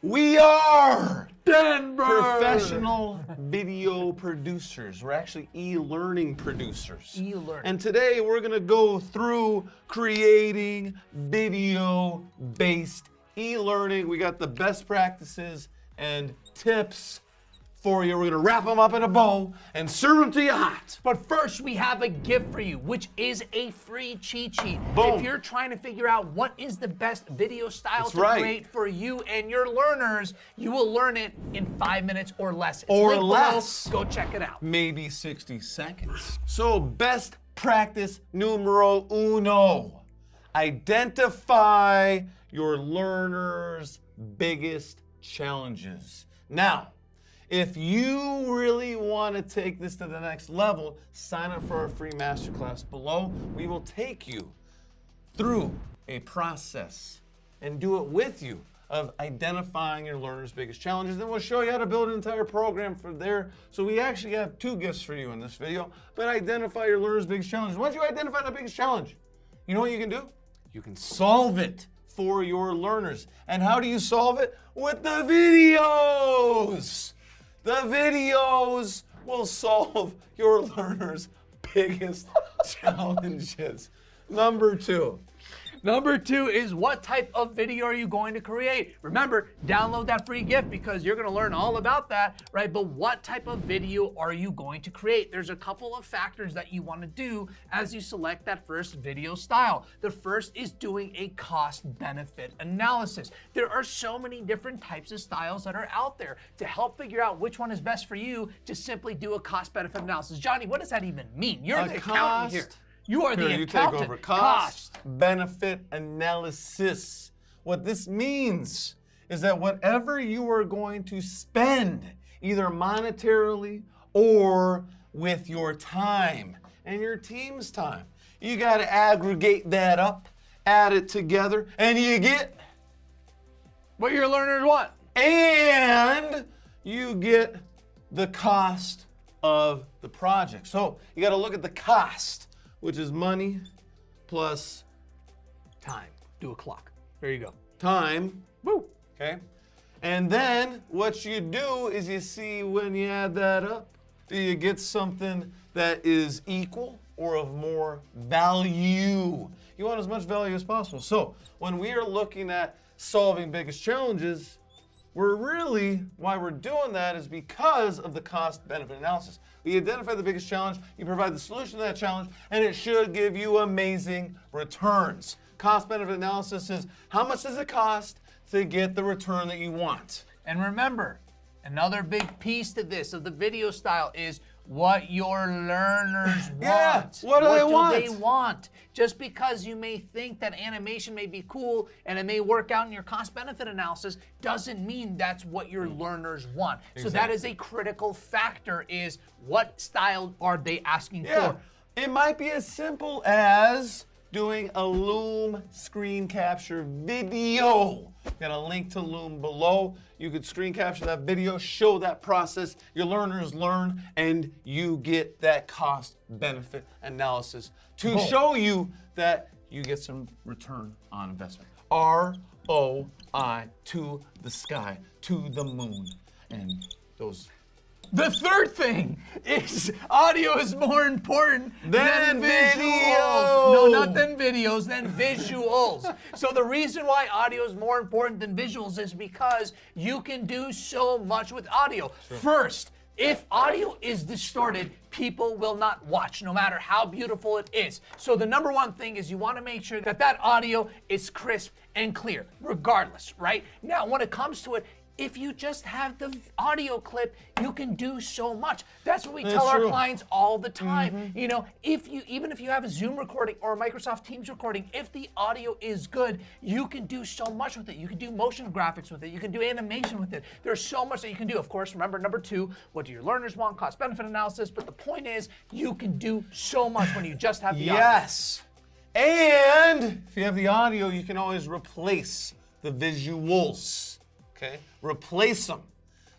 We are Denver! professional video producers. We're actually e-learning producers. E-learning. And today we're going to go through creating video-based e-learning. We got the best practices and tips for you. We're going to wrap them up in a bow and serve them to you hot. But first, we have a gift for you, which is a free cheat sheet. Boom. If you're trying to figure out what is the best video style That's to right. create for you and your learners, you will learn it in 5 minutes or less. It's Or linked below. less. Go check it out. Maybe 60 seconds. So best practice numero uno. Identify your learners' biggest challenges. Now, if you really want to take this to the next level, sign up for our free masterclass below. We will take you through a process and do it with you of identifying your learners' biggest challenges. Then we'll show you how to build an entire program for there. So we actually have 2 gifts for you in this video, but identify your learners' biggest challenges. Once you identify the biggest challenge, you know what you can do? You can solve it for your learners. And how do you solve it? With the videos! The videos will solve your learners' biggest challenges. Number 2. Number 2 is what type of video are you going to create? Remember, download that free gift because you're gonna learn all about that, right? But what type of video are you going to create? There's a couple of factors that you wanna do as you select that first video style. The first is doing a cost-benefit analysis. There are so many different types of styles that are out there. To help figure out which one is best for you, just simply do a cost-benefit analysis. Johnny, what does that even mean? You're the accountant here. You are the You accountant. take over. Cost benefit analysis. What this means is that whatever you are going to spend, either monetarily or with your time and your team's time, you got to aggregate that up, add it together, and you get What your learners want. and you get the cost of the project. So you got to look at the cost, which is money plus Time. Do a clock. There you go. time. Woo. Okay. And then what you do is you see when you add that up, do you get something that is equal or of more value? You want as much value as possible. So when we are looking at solving biggest challenges, why we're doing that is because of the cost benefit analysis. We identify the biggest challenge, you provide the solution to that challenge, and it should give you amazing returns. Cost benefit analysis is how much does it cost to get the return that you want? And remember, another big piece to this of the video style is what your learners want. Yeah, what do they want? They want? Just because you may think that animation may be cool and it may work out in your cost-benefit analysis doesn't mean that's what your learners want. So that is a critical factor, is what style are they asking for? It might be as simple as doing a Loom screen capture video. Got a link to Loom below. You could screen capture that video, show that process, your learners learn, and you get that cost benefit analysis to show you that you get some return on investment. ROI to the sky, to the moon, and those. The third thing is audio is more important Than visuals. video. No, not than videos, than visuals. So the reason why audio is more important than visuals is because you can do so much with audio. First, if audio is distorted, people will not watch, no matter how beautiful it is. So the number one thing is you want to make sure that that audio is crisp and clear, regardless, right? Now, when it comes to it, if you just have the audio clip, you can do so much. That's what we tell our clients all the time. You know, even if you have a Zoom recording or a Microsoft Teams recording, if the audio is good, you can do so much with it. You can do motion graphics with it. You can do animation with it. There's so much that you can do. Of course, remember number 2, what do your learners want? Cost benefit analysis. But the point is, you can do so much when you just have the audio. Yes. And if you have the audio, you can always replace the visuals. Okay? Replace them.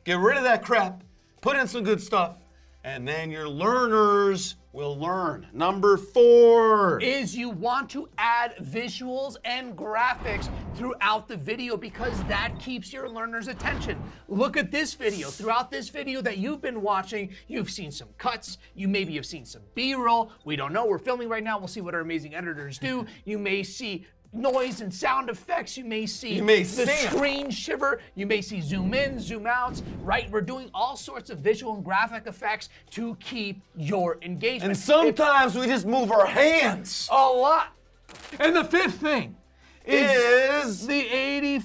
Get rid of that crap, put in some good stuff, and then your learners will learn. Number 4 is you want to add visuals and graphics throughout the video because that keeps your learner's attention. Look at this video. Throughout this video that you've been watching, you've seen some cuts. You maybe have seen some B-roll. We don't know. We're filming right now. We'll see what our amazing editors do. You may see noise and sound effects. You may see the screen shiver. You may see zoom in, zoom outs, right? We're doing all sorts of visual and graphic effects to keep your engagement. And sometimes we just move our hands. A lot. And the 5th thing is the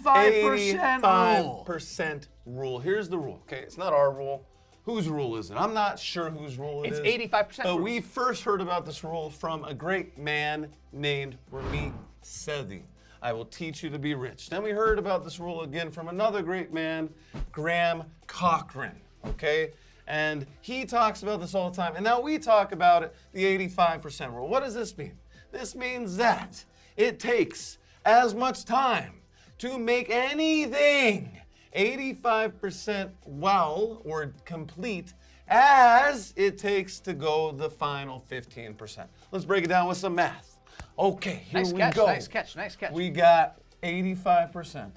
85% rule. 85% rule. Here's the rule, okay? It's not our rule. Whose rule is it? I'm not sure whose rule it is. It's 85%. But we first heard about this rule from a great man named Ramit Sethi. I will teach you to be rich. Then we heard about this rule again from another great man, Graham Cochran, okay? And he talks about this all the time. And now we talk about it, the 85% rule. What does this mean? This means that it takes as much time to make anything 85% well or complete as it takes to go the final 15%. Let's break it down with some math. Okay, here we go. Nice catch. We got 85%.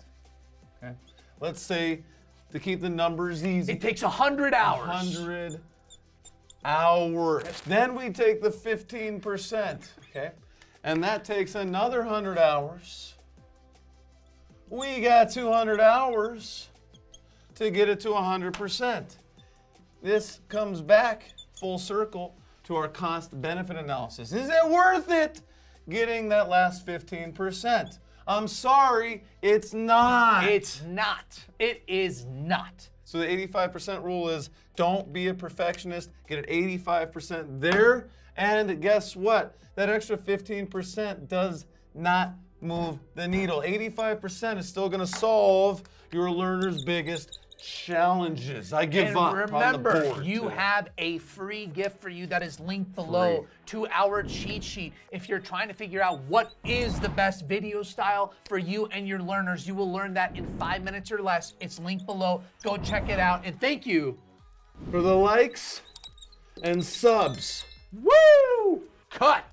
Okay. Let's say, to keep the numbers easy, it takes 100 hours. 100 hours. Then we take the 15%, okay? And that takes another 100 hours. We got 200 hours to get it to 100%. This comes back full circle to our cost benefit analysis. Is it worth it getting that last 15%? I'm sorry, it's not. It's not. It is not. So the 85% rule is don't be a perfectionist, get it 85% there, and guess what? That extra 15% does not move the needle. 85% is still gonna solve your learner's biggest challenges. I give up remember, on the board. you have a free gift for you that is linked below to our cheat sheet. If you're trying to figure out what is the best video style for you and your learners, you will learn that in 5 minutes or less. It's linked below. Go check it out. And thank you for the likes and subs. Woo! Cut!